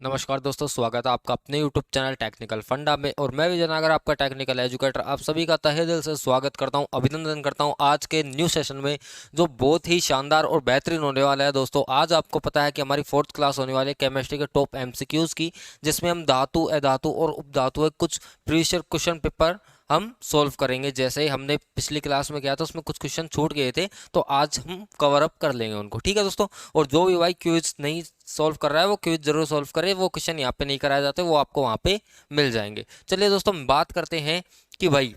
नमस्कार दोस्तों, स्वागत है आपका अपने YouTube चैनल टेक्निकल फंडा में। और मैं विजय नागर, आपका टेक्निकल एजुकेटर, आप सभी का तहे दिल से स्वागत करता हूं, अभिनंदन करता हूं आज के न्यू सेशन में, जो बहुत ही शानदार और बेहतरीन होने वाला है। दोस्तों आज आपको पता है कि हमारी 4th क्लास होने वाली है केमिस्ट्री के टॉप MCQs की, जिसमें हम धातु, अधातु और उपधातु के कुछ प्रीवियस क्वेश्चन पेपर हम सॉल्व करेंगे। जैसे ही हमने पिछली क्लास में किया था, उसमें कुछ क्वेश्चन छूट गए थे, तो आज हम कवर अप कर लेंगे उनको। ठीक है दोस्तों, और जो भी भाई क्विज नहीं सॉल्व कर रहा है वो क्विज जरूर सॉल्व करे। वो क्वेश्चन यहाँ पे नहीं कराए जाते, वो आपको वहाँ पे मिल जाएंगे। चलिए दोस्तों, हम बात करते हैं कि भाई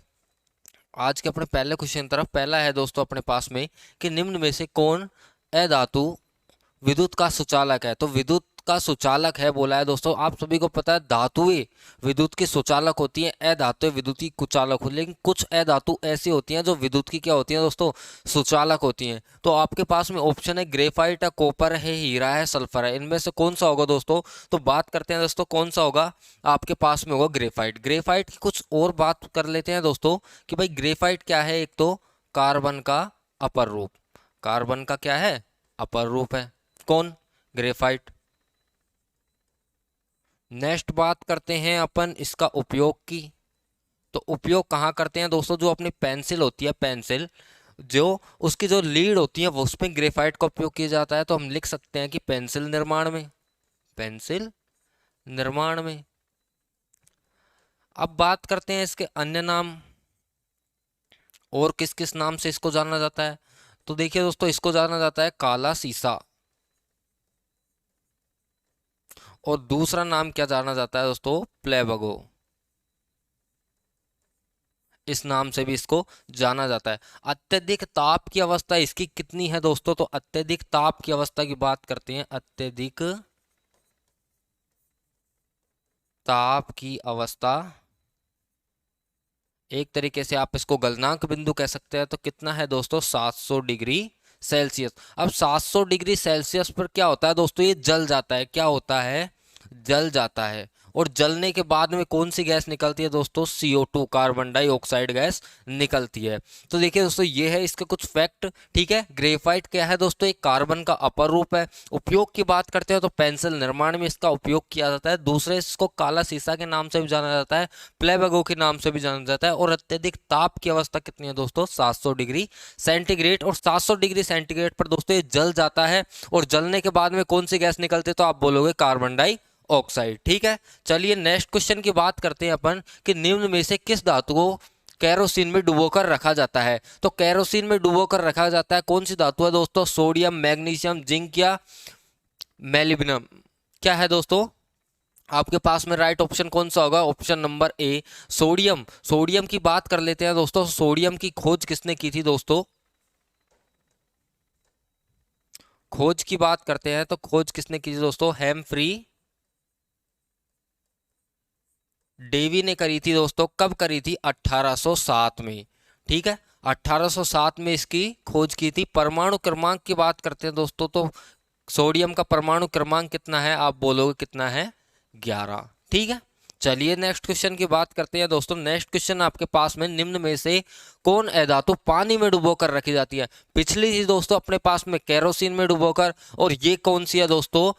आज के अपने पहले क्वेश्चन तरफ। पहला है दोस्तों अपने पास में कि निम्न में से कौन अधातु विद्युत का सुचालक है। तो विद्युत का सुचालक है बोला है दोस्तों। आप सभी को पता है धातुएं विद्युत की सुचालक होती हैं, अधातुएं विद्युत की कुचालक होती हैं। लेकिन कुछ अधातु ऐसी होती हैं जो विद्युत की क्या होती हैं दोस्तों, सुचालक होती हैं। तो आपके पास में ऑप्शन है ग्रेफाइट है, कॉपर है, हीरा है, सल्फर है। इनमें से कौन सा होगा दोस्तों? तो बात करते हैं दोस्तों कौन सा होगा। आपके पास में होगा ग्रेफाइट। ग्रेफाइट की कुछ और बात कर लेते हैं दोस्तों कि भाई ग्रेफाइट क्या है। एक तो कार्बन का अपर रूप, कार्बन का क्या है, अपर रूप है। कौन? ग्रेफाइट। नेक्स्ट बात करते हैं अपन इसका उपयोग की। तो उपयोग कहाँ करते हैं दोस्तों? जो अपनी पेंसिल होती है, पेंसिल जो उसकी जो लीड होती है वो उसमें ग्रेफाइट का उपयोग किया जाता है। तो हम लिख सकते हैं कि पेंसिल निर्माण में, पेंसिल निर्माण में। अब बात करते हैं इसके अन्य नाम, और किस किस नाम से इसको जाना जाता है। तो देखिए दोस्तों, इसको जाना जाता है काला सीसा। और दूसरा नाम क्या जाना जाता है दोस्तों? प्लेबगो। इस नाम से भी इसको जाना जाता है। अत्यधिक ताप की अवस्था इसकी कितनी है दोस्तों? तो अत्यधिक ताप की अवस्था की बात करते हैं। अत्यधिक ताप की अवस्था, एक तरीके से आप इसको गलनांक बिंदु कह सकते हैं। तो कितना है दोस्तों? 700 डिग्री सेल्सियस। अब 700 डिग्री सेल्सियस पर क्या होता है दोस्तों? ये जल जाता है। क्या होता है? जल जाता है। और जलने के बाद में कौन सी गैस निकलती है दोस्तों? CO2, कार्बन डाइऑक्साइड गैस निकलती है। तो देखिए दोस्तों, ये है इसके कुछ फैक्ट। ठीक है, ग्रेफाइट क्या है दोस्तों? एक कार्बन का अपर रूप है। उपयोग की बात करते हैं तो पेंसिल निर्माण में इसका उपयोग किया जाता है। दूसरे इसको काला सीसा के नाम से भी जाना जाता है, प्लेबगो के नाम से भी जाना जाता है। और अत्यधिक ताप की अवस्था कितनी है दोस्तों? 700 डिग्री सेंटीग्रेड। और 700 डिग्री सेंटीग्रेड पर दोस्तों ये जल जाता है। और जलने के बाद में कौन सी गैस निकलती है? तो आप बोलोगे कार्बन डाइऑक्साइड। ठीक है, चलिए नेक्स्ट क्वेश्चन की बात करते हैं अपन कि निम्न में से किस धातु को कैरोसिन में डुबोकर रखा जाता है। तो कैरोसिन में डुबोकर रखा जाता है, कौन सी धातु है दोस्तों? सोडियम, मैग्नीशियम, जिंक या मेलिब्नम। क्या है दोस्तों आपके पास में? राइट ऑप्शन कौन सा होगा? Option number A, sodium. Sodium की बात कर लेते हैं दोस्तों। सोडियम की खोज किसने की थी दोस्तों? खोज की बात करते हैं तो खोज किसने की थी दोस्तों? हेम्फ्री डेवी ने करी थी दोस्तों। कब करी थी? 1807 में। ठीक है, 1807 में इसकी खोज की थी। परमाणु क्रमांक की बात करते हैं दोस्तों, तो सोडियम का परमाणु क्रमांक कितना है? आप बोलोगे कितना है? 11। ठीक है, चलिए नेक्स्ट क्वेश्चन की बात करते हैं दोस्तों। नेक्स्ट क्वेश्चन आपके पास में निम्न में से कौन अधातु पानी में डुबोकर रखी जाती है? पिछली थी दोस्तों अपने पास में केरोसिन में डुबोकर, और ये कौन सी है दोस्तों?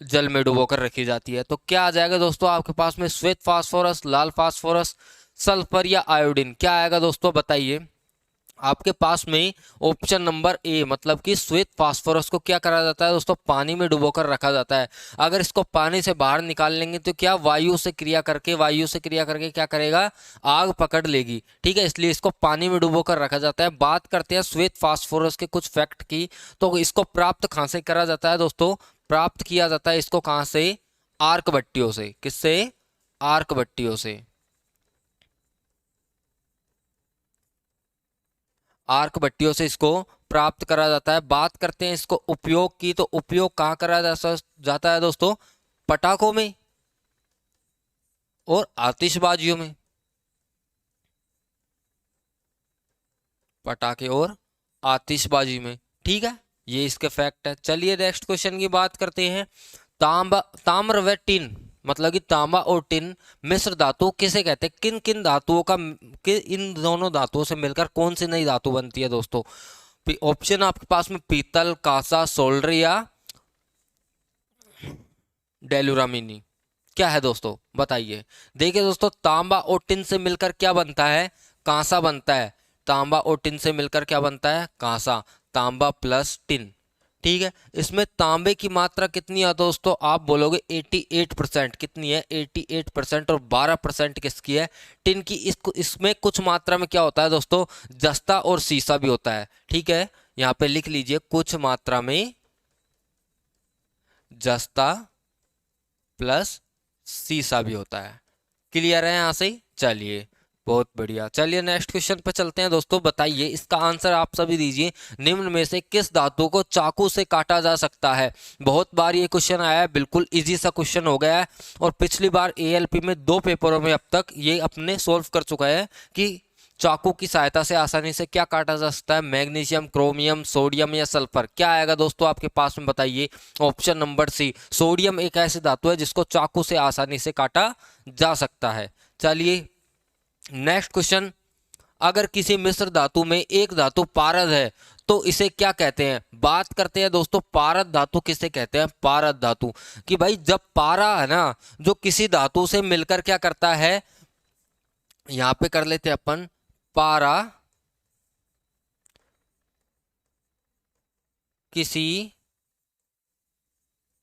जल में डुबोकर रखी जाती है। तो क्या आ जाएगा दोस्तों आपके पास में? श्वेत फास्फोरस, लाल फास्फोरस, सल्फर या आयोडीन? क्या आएगा दोस्तों बताइए। आपके पास में ऑप्शन नंबर ए, मतलब कि श्वेत फास्फोरस को क्या करा जाता है दोस्तों? पानी में डुबोकर रखा जाता है। अगर इसको पानी से बाहर निकाल लेंगे तो क्या वायु से क्रिया करके, वायु से क्रिया करके क्या करेगा? आग पकड़ लेगी। ठीक है, इसलिए इसको पानी में डुबोकर रखा जाता है। बात करते हैं श्वेत फास्फोरस के कुछ फैक्ट की। तो इसको प्राप्त कहाँ से करा जाता है दोस्तों? प्राप्त किया जाता है इसको कहाँ से? आर्क भट्टियों से। किससे? आर्क भट्टियों से। आर्क भट्टियों से इसको प्राप्त करा जाता है। बात करते हैं इसको उपयोग की। तो उपयोग कहाँ करा जाता है दोस्तों? पटाखों में और आतिशबाजियों में। पटाखे और आतिशबाजी में। ठीक है, ये इसके फैक्ट है। चलिए नेक्स्ट क्वेश्चन की बात करते हैं। तांबा, ताम्र व टिन, मतलब कि तांबा और टिन मिश्र धातु किसे कहते हैं? किन किन धातुओं का, इन दोनों धातुओं से मिलकर कौन सी नई धातु बनती है दोस्तों? ऑप्शन आपके पास में पीतल, कांसा, सोल्डर या डेलुरामिनी। क्या है दोस्तों बताइए। देखिए दोस्तों, तांबा और टिन से मिलकर क्या बनता है? कांसा बनता है। तांबा और टिन से मिलकर क्या बनता है? कांसा। तांबा प्लस टिन। ठीक है, इसमें तांबे की मात्रा कितनी है दोस्तों? आप बोलोगे 88%। कितनी है? 88%। और 12% किसकी है? टिन की। इसमें कुछ मात्रा में क्या होता है दोस्तों? जस्ता और सीसा भी होता है। ठीक है, यहाँ पे लिख लीजिए, कुछ मात्रा में जस्ता प्लस सीसा भी होता है। क्लियर है यहाँ से? चलिए, बहुत बढ़िया। चलिए नेक्स्ट क्वेश्चन पे चलते हैं दोस्तों। बताइए, इसका आंसर आप सभी दीजिए। निम्न में से किस धातु को चाकू से काटा जा सकता है? बहुत बार ये क्वेश्चन आया है, बिल्कुल इजी सा क्वेश्चन हो गया है। और पिछली बार एएलपी में 2 पेपरों में अब तक ये अपने सोल्व कर चुका है कि चाकू की सहायता से आसानी से क्या काटा जा सकता है? मैग्नीशियम, क्रोमियम, सोडियम या सल्फर। क्या आएगा दोस्तों आपके पास में? बताइए। ऑप्शन नंबर सी, सोडियम एक ऐसी धातु है जिसको चाकू से आसानी से काटा जा सकता है। चलिए नेक्स्ट क्वेश्चन। अगर किसी मिश्र धातु में एक धातु पारद है तो इसे क्या कहते हैं? बात करते हैं दोस्तों, पारद धातु किसे कहते हैं? पारद धातु। कि भाई जब पारा है ना, जो किसी धातु से मिलकर क्या करता है, यहां पे कर लेते हैं अपन, पारा किसी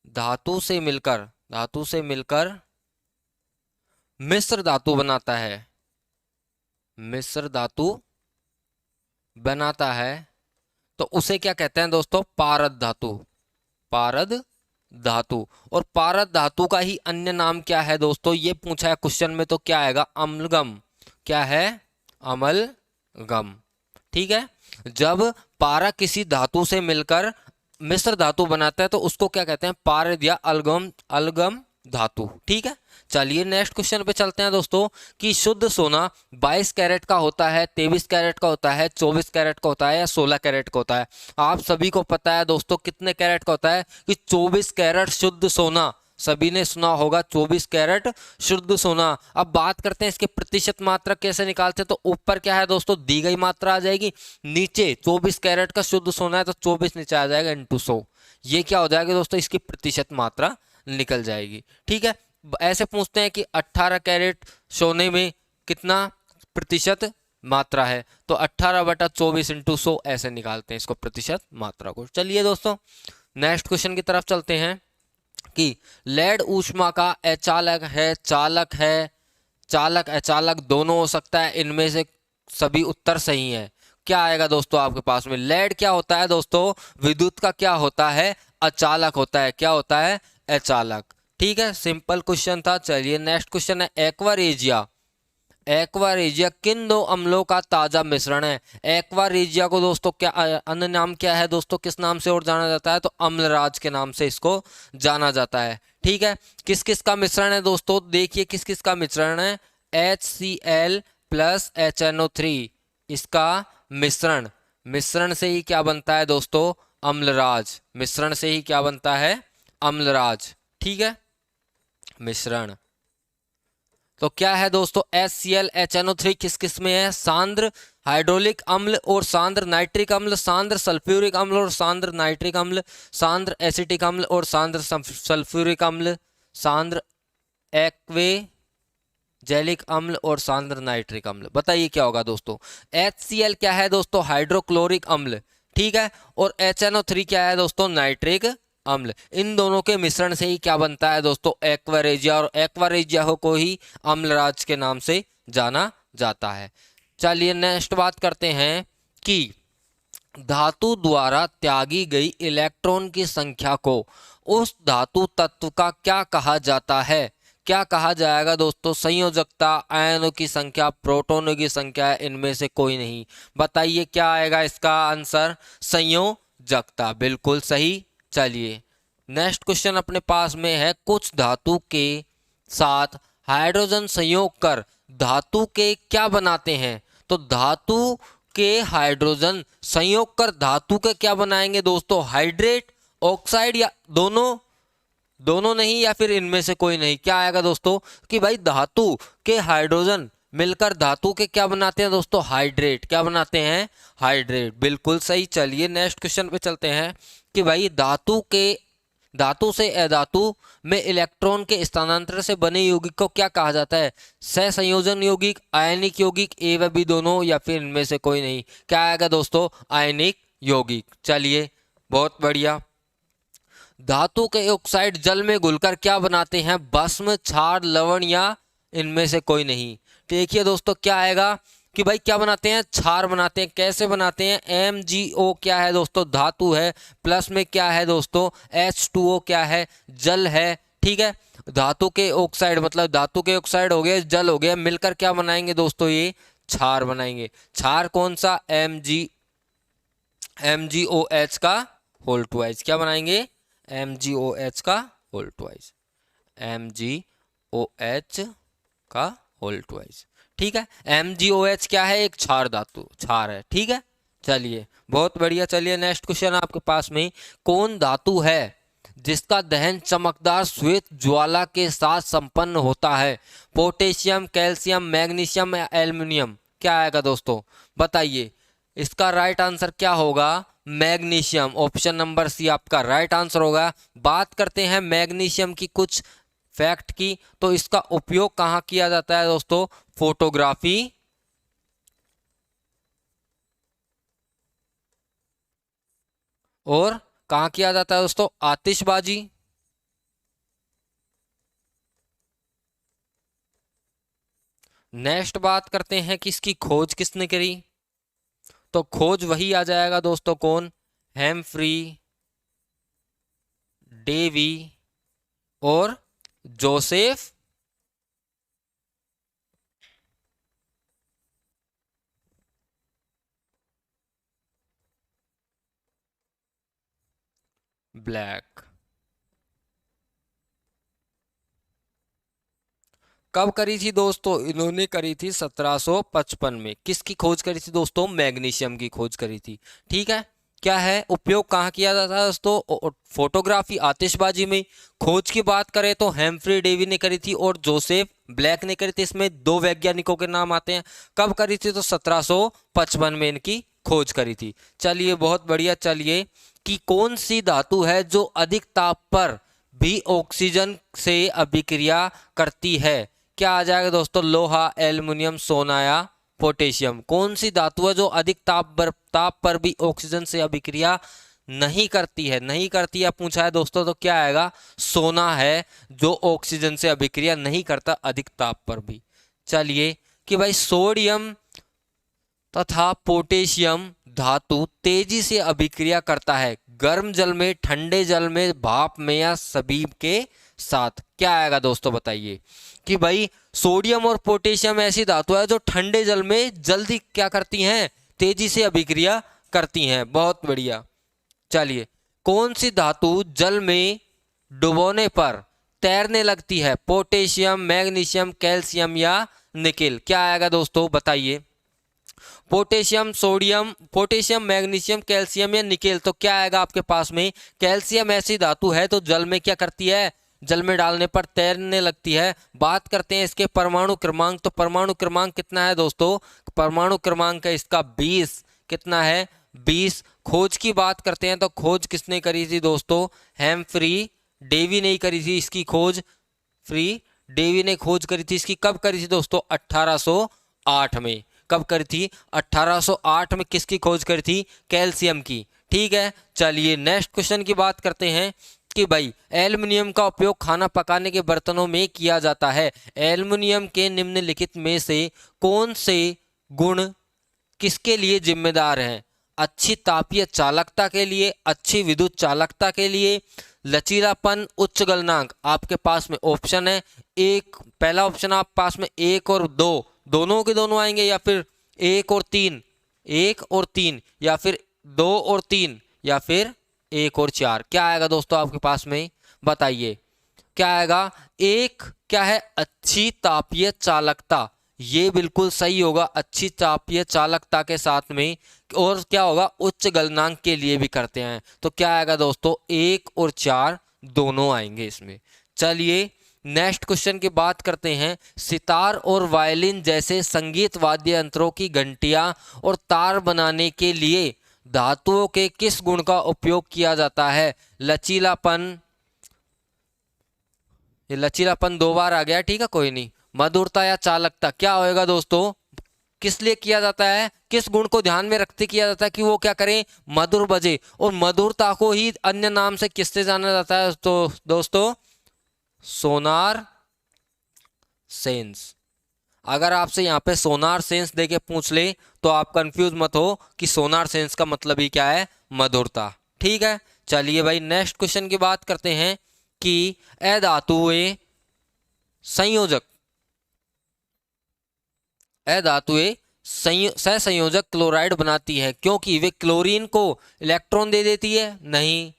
धातु से मिलकर मिश्र धातु बनाता है, मिश्र धातु बनाता है, तो उसे क्या कहते हैं दोस्तों? पारद धातु। पारद धातु। और पारद धातु का ही अन्य नाम क्या है दोस्तों? ये पूछा है क्वेश्चन में, तो क्या आएगा? अम्लगम। क्या है? अमलगम। ठीक है, जब पारा किसी धातु से मिलकर मिश्र धातु बनाता है तो उसको क्या कहते हैं? पारद या अलगम, अलगम धातु। ठीक है, चलिए नेक्स्ट क्वेश्चन पे चलते हैं दोस्तों। कि शुद्ध सोना 22 कैरेट का होता है, 23 कैरेट का होता है, 24 कैरेट का होता है या 16 कैरेट का होता है? आप सभी को पता है दोस्तों कितने कैरेट का होता है? कि 24 कैरेट शुद्ध सोना। सभी ने सुना होगा 24 कैरेट शुद्ध सोना। अब बात करते हैं इसके प्रतिशत मात्रा कैसे निकालते हैं। तो ऊपर क्या है दोस्तों? दी गई मात्रा आ जाएगी, नीचे 24 कैरेट का शुद्ध सोना है तो 24 नीचे आ जाएगा इंटू 100। ये क्या हो जाएगा दोस्तों? इसकी प्रतिशत मात्रा निकल जाएगी। ठीक है, ऐसे पूछते हैं कि 18 कैरेट सोने में कितना प्रतिशत मात्रा है, तो 18/24 इंटू 100 ऐसे निकालते हैं इसको, प्रतिशत मात्रा को। चलिए दोस्तों नेक्स्ट क्वेश्चन की तरफ चलते हैं। कि लेड ऊष्मा का अचालक है, चालक है, चालक अचालक दोनों हो सकता है, इनमें से सभी उत्तर सही है। क्या आएगा दोस्तों आपके पास में? लेड क्या होता है दोस्तों? विद्युत का क्या होता है? अचालक होता है। क्या होता है? अचालक। ठीक है, सिंपल क्वेश्चन था। चलिए नेक्स्ट क्वेश्चन है। एक्वा रेजिया, एक्वा रेजिया किन 2 अम्लों का ताजा मिश्रण है? एक्वा रेजिया को दोस्तों क्या अन्य नाम क्या है दोस्तों? किस नाम से और जाना जाता है? तो अम्लराज के नाम से इसको जाना जाता है। ठीक है, किस किस का मिश्रण है दोस्तों? देखिए किस किस का मिश्रण है। HCl प्लस HNO3, इसका मिश्रण। मिश्रण से ही क्या बनता है दोस्तों? अम्लराज। मिश्रण से ही क्या बनता है? अम्लराज। ठीक है, मिश्रण। तो क्या है दोस्तों? HCl HNO3 किस किस में है? सांद्र हाइड्रोलिक अम्ल और सांद्र नाइट्रिक अम्ल, सांद्र सल्फ्यूरिक अम्ल और सांद्र नाइट्रिक अम्ल, सांद्र एसिटिक अम्ल और सांद्र सल्फ्यूरिक अम्ल, सांद्र एक्वे जैलिक अम्ल और सांद्र नाइट्रिक अम्ल। बताइए क्या होगा दोस्तों? HCl क्या है दोस्तों? हाइड्रोक्लोरिक अम्ल। ठीक है, और HNO3 क्या है दोस्तों? नाइट्रिक अम्ल। इन दोनों के मिश्रण से ही क्या बनता है दोस्तों? Aqua regia. और एक्वा रेजिया को ही अम्लराज के नाम से जाना जाता है। चलिए नेक्स्ट बात करते हैं कि धातु द्वारा त्यागी गई इलेक्ट्रॉन की संख्या को उस धातु तत्व का क्या कहा जाता है? क्या कहा जाएगा दोस्तों? संयोजकता, आयनों की संख्या, प्रोटॉनों की संख्या, इनमें से कोई नहीं। बताइए क्या आएगा इसका आंसर? संयोजकता। बिल्कुल सही। चलिए नेक्स्ट क्वेश्चन अपने पास में है। कुछ धातु के साथ हाइड्रोजन संयोग कर धातु के क्या बनाते हैं? तो धातु के हाइड्रोजन संयोग कर धातु के क्या बनाएंगे दोस्तों? हाइड्रेट, ऑक्साइड या दोनों? दोनों नहीं या फिर इनमें से कोई नहीं। क्या आएगा दोस्तों? कि भाई धातु के हाइड्रोजन मिलकर धातु के क्या बनाते हैं दोस्तों? हाइड्रेट। क्या बनाते हैं? हाइड्रेट। बिल्कुल सही। चलिए नेक्स्ट क्वेश्चन पे चलते हैं। कि भाई धातु के धातु से अधातु में इलेक्ट्रॉन के स्थानांतरण से बने यौगिक को क्या कहा जाता है? सहसंयोजन यौगिक, आयनिक यौगिक, ए व बी दोनों, या फिर इनमें से कोई नहीं। क्या आएगा दोस्तों? आयनिक यौगिक। चलिए बहुत बढ़िया। धातु के ऑक्साइड जल में घुलकर क्या बनाते हैं? भस्म, क्षार, लवण, या इनमें से कोई नहीं। देखिए दोस्तों क्या आएगा कि भाई क्या बनाते हैं? क्षार बनाते हैं। कैसे बनाते हैं? MgO क्या है दोस्तों? धातु है। प्लस में क्या है दोस्तों? H2O क्या है? जल है। ठीक है, धातु के ऑक्साइड मतलब धातु के ऑक्साइड हो गए, जल हो गया, मिलकर क्या बनाएंगे दोस्तों? ये क्षार बनाएंगे। क्षार कौन सा? MgOH का होल ट्वाइस। क्या बनाएंगे? MgOH का होल ट्वाइस। MgOH का होल ट्वाइस। ठीक है, MgOH क्या है? एक क्षार धातु, क्षार है। ठीक है, चलिए बहुत बढ़िया। चलिए नेक्स्ट क्वेश्चन आपके पास में, कौन धातु है जिसका दहन चमकदार श्वेत ज्वाला के साथ संपन्न होता है? पोटेशियम, कैल्शियम, मैग्नीशियम या एल्युमिनियम? क्या आएगा दोस्तों? बताइए। इसका राइट आंसर क्या होगा? मैग्नीशियम। ऑप्शन नंबर सी आपका राइट आंसर होगा। बात करते हैं मैग्नीशियम की कुछ फैक्ट की, तो इसका उपयोग कहाँ किया जाता है दोस्तों? फोटोग्राफी, और कहाँ किया जाता है दोस्तों? आतिशबाजी। नेक्स्ट बात करते हैं कि इसकी खोज किसने करी, तो खोज वही आ जाएगा दोस्तों, कौन? हेम्फ्री डेवी और जोसेफ ब्लैक। कब करी थी दोस्तों? इन्होंने करी थी 1755 में। किसकी खोज करी थी दोस्तों? मैग्नीशियम की खोज करी थी। ठीक है, क्या है उपयोग कहाँ किया जाता है दोस्तों? फोटोग्राफी, आतिशबाजी में। खोज की बात करें तो हेम्फ्री डेवी ने करी थी और जोसेफ ब्लैक ने करी थी। इसमें दो वैज्ञानिकों के नाम आते हैं। कब करी थी? तो 1755 में इनकी खोज करी थी। चलिए बहुत बढ़िया। चलिए कि कौन सी धातु है जो अधिक ताप पर भी ऑक्सीजन से अभिक्रिया करती है? क्या आ जाएगा दोस्तों? लोहा, एल्युमिनियम, सोना या पोटेशियम? कौन सी धातु है जो अधिक ताप पर भी ऑक्सीजन से अभिक्रिया नहीं करती है? नहीं करती है पूछा है दोस्तों, तो क्या आएगा? सोना है जो ऑक्सीजन से अभिक्रिया नहीं करता अधिक ताप पर भी। चलिए कि भाई सोडियम तथा पोटेशियम धातु तेजी से अभिक्रिया करता है गर्म जल में, ठंडे जल में, भाप में, या सभी के साथ? क्या आएगा दोस्तों? बताइए कि भाई सोडियम और पोटेशियम ऐसी धातु है जो ठंडे जल में जल्दी क्या करती हैं? तेजी से अभिक्रिया करती हैं। बहुत बढ़िया। चलिए कौन सी धातु जल में डुबोने पर तैरने लगती है? पोटेशियम, मैग्नीशियम, कैल्शियम या निकेल? क्या आएगा दोस्तों? बताइए। Potassium, sodium, potassium, magnesium, calcium या निकेल? तो क्या आएगा आपके पास में? कैल्शियम ऐसी धातु है तो जल में क्या करती है? जल में डालने पर तैरने लगती है। बात करते हैं इसके परमाणु क्रमांक, तो परमाणु क्रमांक कितना है दोस्तों? परमाणु क्रमांक है इसका 20। कितना है? 20। खोज की बात करते हैं तो खोज किसने करी थी दोस्तों? हेम्फ्री डेवी ने करी थी इसकी खोज। फ्री डेवी ने खोज करी थी इसकी। कब करी थी दोस्तों? 1808 में। कब करी थी? 1808 में। किसकी खोज करी थी? कैल्शियम की। ठीक है, चलिए नेक्स्ट क्वेश्चन की बात करते हैं कि भाई एल्युमिनियम का उपयोग खाना पकाने के बर्तनों में किया जाता है। एल्युमिनियम के निम्नलिखित में से कौन से गुण किसके लिए जिम्मेदार हैं? अच्छी तापीय चालकता के लिए, अच्छी विद्युत चालकता के लिए, लचीलापन, उच्च गलनांक? आपके पास में ऑप्शन है एक, पहला ऑप्शन आप पास में 1 और 2 दोनों के दोनों आएंगे, या फिर 1 और 3, 1 और 3, या फिर 2 और 3, या फिर 1 और 4? क्या आएगा दोस्तों आपके पास में? बताइए क्या आएगा? एक क्या है? अच्छी तापीय चालकता। ये बिल्कुल सही होगा, अच्छी तापीय चालकता के साथ में। और क्या होगा? उच्च गलनांक के लिए भी करते हैं। तो क्या आएगा दोस्तों? 1 और 4 दोनों आएंगे इसमें। चलिए नेक्स्ट क्वेश्चन की बात करते हैं। सितार और वायलिन जैसे संगीत वाद्य यंत्रों की घंटियां और तार बनाने के लिए धातुओं के किस गुण का उपयोग किया जाता है? लचीलापन, ये लचीलापन 2 बार आ गया, ठीक है कोई नहीं। मधुरता या चालकता क्या होएगा दोस्तों, किस लिए किया जाता है, किस गुण को ध्यान में रखते किया जाता है कि वो क्या करें, मधुर बजे। और मधुरता को ही अन्य नाम से किससे जाना जाता है तो दोस्तों, सोनार सेंस। अगर आपसे यहाँ पे सोनार सेंस देके पूछ ले तो आप कंफ्यूज मत हो कि सोनार सेंस का मतलब ही क्या है, मधुरता। ठीक है, चलिए भाई नेक्स्ट क्वेश्चन की बात करते हैं कि अधातुएं संयोजक, अधातुएं सहसंयोजक क्लोराइड बनाती है क्योंकि वे क्लोरीन को इलेक्ट्रॉन दे देती है, नहीं,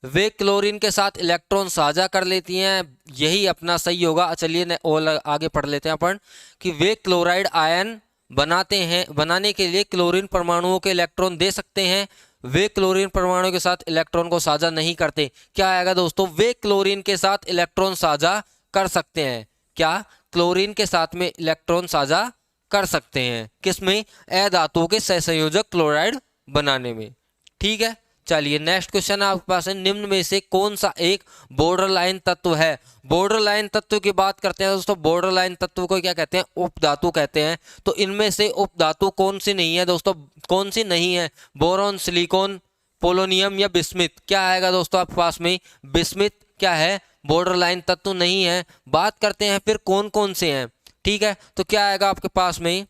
वे क्लोरीन के साथ इलेक्ट्रॉन साझा कर लेती हैं, यही अपना सही होगा। चलिए और आगे पढ़ लेते हैं अपन कि वे क्लोराइड आयन बनाते हैं, बनाने के लिए क्लोरीन परमाणुओं के इलेक्ट्रॉन दे सकते हैं, वे क्लोरीन परमाणु के साथ इलेक्ट्रॉन को साझा नहीं करते। क्या आएगा दोस्तों, वे क्लोरीन के साथ इलेक्ट्रॉन साझा कर सकते हैं, क्या क्लोरीन के साथ में इलेक्ट्रॉन साझा कर सकते हैं, किसमें, अधातुओं के सहसंयोजक क्लोराइड बनाने में। ठीक है, चलिए नेक्स्ट क्वेश्चन आपके पास है, निम्न में से कौन सा एक बॉर्डर लाइन तत्व है। बॉर्डर लाइन तत्व की बात करते हैं दोस्तों, बॉर्डर लाइन तत्व को क्या कहते हैं, उपधातु कहते हैं। तो इनमें से उपधातु कौन सी नहीं है दोस्तों, कौन सी नहीं है, बोरॉन, सिलिकॉन, पोलोनियम या बिस्मिथ। क्या आएगा दोस्तों आपके पास में, बिस्मिथ क्या है, बॉर्डर लाइन तत्व नहीं है। बात करते हैं फिर कौन कौन से हैं। ठीक है, तो क्या आएगा आपके पास में,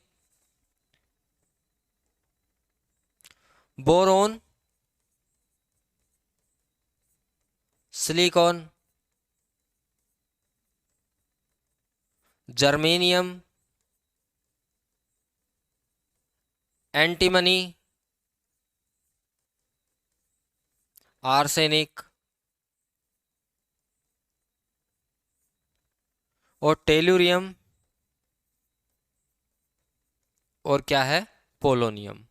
boron, silicon, germanium, antimony, arsenic और टेलुरियम और क्या है, polonium.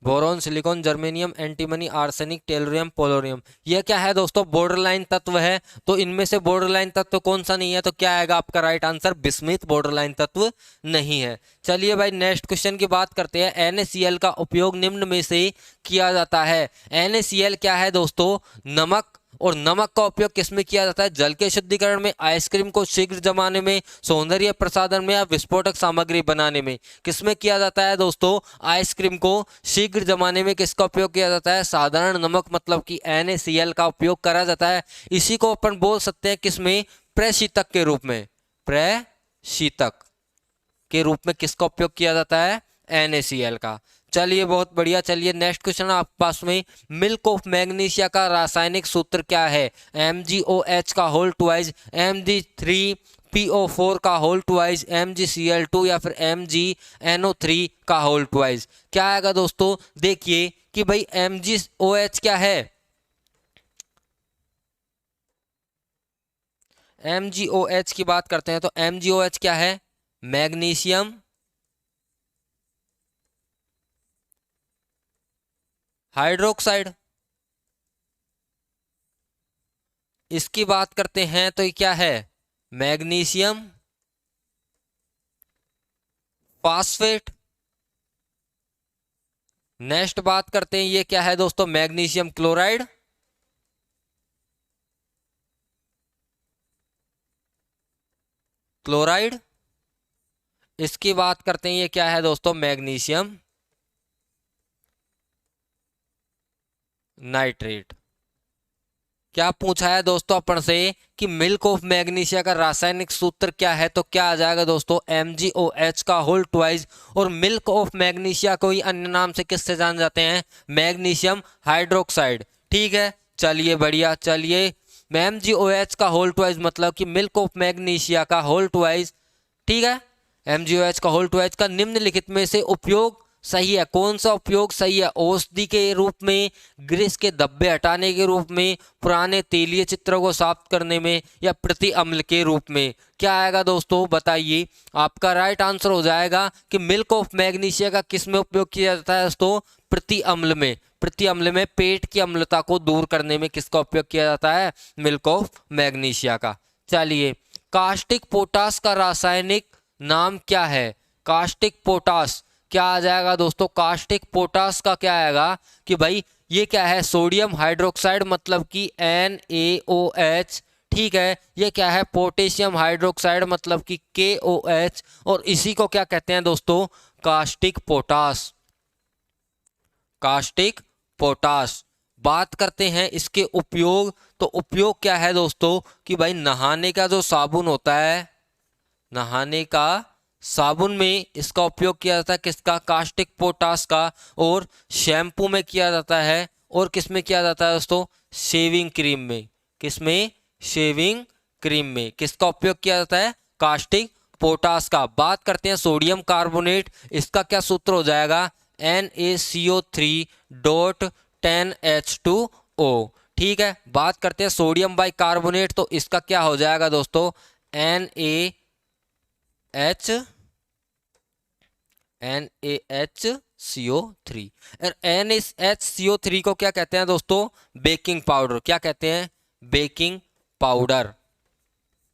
Boron, silicon, germanium, antimony, arsenic, tellurium, polonium, यह क्या है दोस्तों, बॉर्डरलाइन तत्व है। तो इनमें से बॉर्डरलाइन तत्व कौन सा नहीं है, तो क्या आएगा आपका राइट आंसर, बिस्मिथ बॉर्डरलाइन तत्व नहीं है। चलिए भाई नेक्स्ट क्वेश्चन की बात करते हैं, NaCl का उपयोग निम्न में से किया जाता है। NaCl क्या है दोस्तों, नमक, और नमक का उपयोग किसमें किया जाता है, जल के शुद्धिकरण में, आइसक्रीम को शीघ्र जमाने में, सौंदर्य प्रसाधन में या विस्फोटक सामग्री बनाने में। किसमें किया जाता है दोस्तों, आइसक्रीम को शीघ्र जमाने में किसका उपयोग किया जाता है, साधारण नमक मतलब कि NaCl का उपयोग करा जाता है। इसी को अपन बोल सकते हैं किसमें, प्रशीतक के रूप में, प्रशीतक के रूप में किसका उपयोग किया जाता है, NaCl का। चलिए बहुत बढ़िया, चलिए नेक्स्ट क्वेश्चन आपके पास में, मिल्क ऑफ मैग्नीशिया का रासायनिक सूत्र क्या है, MgOH का होल ट्वाइस, Mg3PO4 का होल ट्वाइस, MgCl2 या फिर MgNO3 का होल ट्वाइस। क्या आएगा दोस्तों, देखिए कि भाई MgOH क्या है, MgOH की बात करते हैं तो MgOH क्या है, मैग्नीशियम हाइड्रोक्साइड। इसकी बात करते हैं तो ये क्या है, मैग्नीशियम फास्फेट। नेक्स्ट बात करते हैं, ये क्या है दोस्तों, मैग्नीशियम क्लोराइड। क्लोराइड। इसकी बात करते हैं, ये क्या है दोस्तों, मैग्नीशियम नाइट्रेट। क्या पूछा है दोस्तों अपन से कि मिल्क ऑफ मैग्नीशिया का रासायनिक सूत्र क्या है, तो क्या आ जाएगा दोस्तों, MgOH का होल ट्वाइस। और मिल्क ऑफ मैग्नीशिया को ही अन्य नाम से किससे जान जाते हैं, मैग्नीशियम हाइड्रोक्साइड। ठीक है, चलिए बढ़िया, चलिए MgOH का होल ट्वाइस मतलब कि मिल्क ऑफ मैग्नीशिया का होल ट्वाइस। ठीक है, MgOH का होल ट्वाइस का निम्नलिखित में से उपयोग सही है, कौन सा उपयोग सही है, औषधि के रूप में, ग्रीस के धब्बे हटाने के रूप में, पुराने तेलीय चित्रों को साफ करने में, या प्रति अम्ल के रूप में। क्या आएगा दोस्तों बताइए, आपका राइट आंसर हो जाएगा कि मिल्क ऑफ मैग्नीशिया का किस में उपयोग किया जाता है दोस्तों, प्रति अम्ल में। प्रति अम्ल में पेट की अम्लता को दूर करने में किसका उपयोग किया जाता है, मिल्क ऑफ मैग्नीशिया का। चलिए, कास्टिक पोटास का रासायनिक नाम क्या है, कास्टिक पोटास क्या आ जाएगा दोस्तों, कास्टिक पोटास का क्या आएगा कि भाई ये क्या है, सोडियम हाइड्रोक्साइड मतलब कि NaOH, ठीक है। ये क्या है, पोटेशियम हाइड्रोक्साइड मतलब कि KOH, और इसी को क्या कहते हैं दोस्तों, कास्टिक पोटास, कास्टिक पोटास। बात करते हैं इसके उपयोग, तो उपयोग क्या है दोस्तों कि भाई नहाने का जो साबुन होता है, नहाने का साबुन में इसका उपयोग किया जाता है, किसका, कास्टिक पोटास का। और शैम्पू में किया जाता है, और किस में किया जाता है दोस्तों, शेविंग क्रीम में। किस में, शेविंग क्रीम में किसका उपयोग किया जाता है, कास्टिक पोटास का। बात करते हैं सोडियम कार्बोनेट, इसका क्या सूत्र हो जाएगा, NaCO3.10H2O, ठीक है। बात करते हैं सोडियम बाई कार्बोनेट, तो इसका क्या हो जाएगा दोस्तों, NaHCO3। और NaHCO3 को क्या कहते हैं दोस्तों, बेकिंग पाउडर। क्या कहते हैं, बेकिंग पाउडर,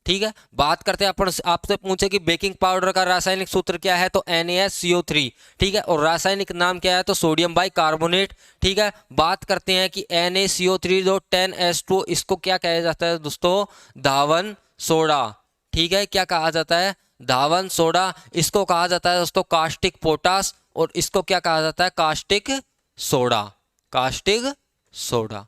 ठीक है। बात करते हैं अपन, आपसे पूछे कि बेकिंग पाउडर का रासायनिक सूत्र क्या है, तो NaCO3, ठीक है। और रासायनिक नाम क्या है, तो सोडियम बाई कार्बोनेट, ठीक है। बात करते हैं कि NaCO3.10H2O, इसको क्या कहा जाता है दोस्तों, धावन सोडा, ठीक है। क्या कहा जाता है, धावन सोडा। इसको कहा जाता है दोस्तों कास्टिक पोटास, और इसको क्या कहा जाता है, कास्टिक सोडा, कास्टिक सोडा।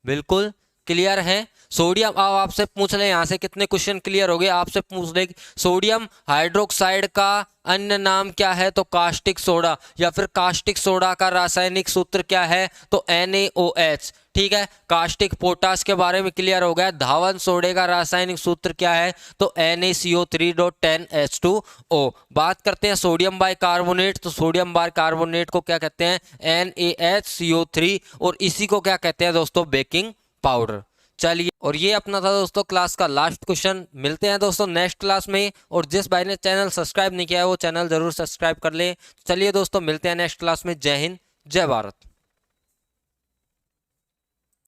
बिल्कुल क्लियर है। सोडियम, अब आपसे पूछ ले, यहाँ से कितने क्वेश्चन क्लियर हो गए, आपसे पूछ ले सोडियम हाइड्रोक्साइड का अन्य नाम क्या है, तो कास्टिक सोडा, या फिर कास्टिक सोडा का रासायनिक सूत्र क्या है, तो NaOH, ठीक है। कास्टिक पोटास के बारे में क्लियर हो गया। धावन सोडे का रासायनिक सूत्र क्या है, तो NaCO3.10H2O। बात करते हैं सोडियम बाई कार्बोनेट, तो सोडियम बाई कार्बोनेट को क्या कहते हैं, NaHCO3, और इसी को क्या कहते हैं दोस्तों, बेकिंग पाउडर। चलिए, और ये अपना था दोस्तों क्लास का लास्ट क्वेश्चन। मिलते हैं दोस्तों नेक्स्ट क्लास में, और जिस भाई ने चैनल सब्सक्राइब नहीं किया है वो चैनल जरूर सब्सक्राइब कर ले। चलिए दोस्तों, मिलते हैं नेक्स्ट क्लास में। जय हिंद, जय भारत।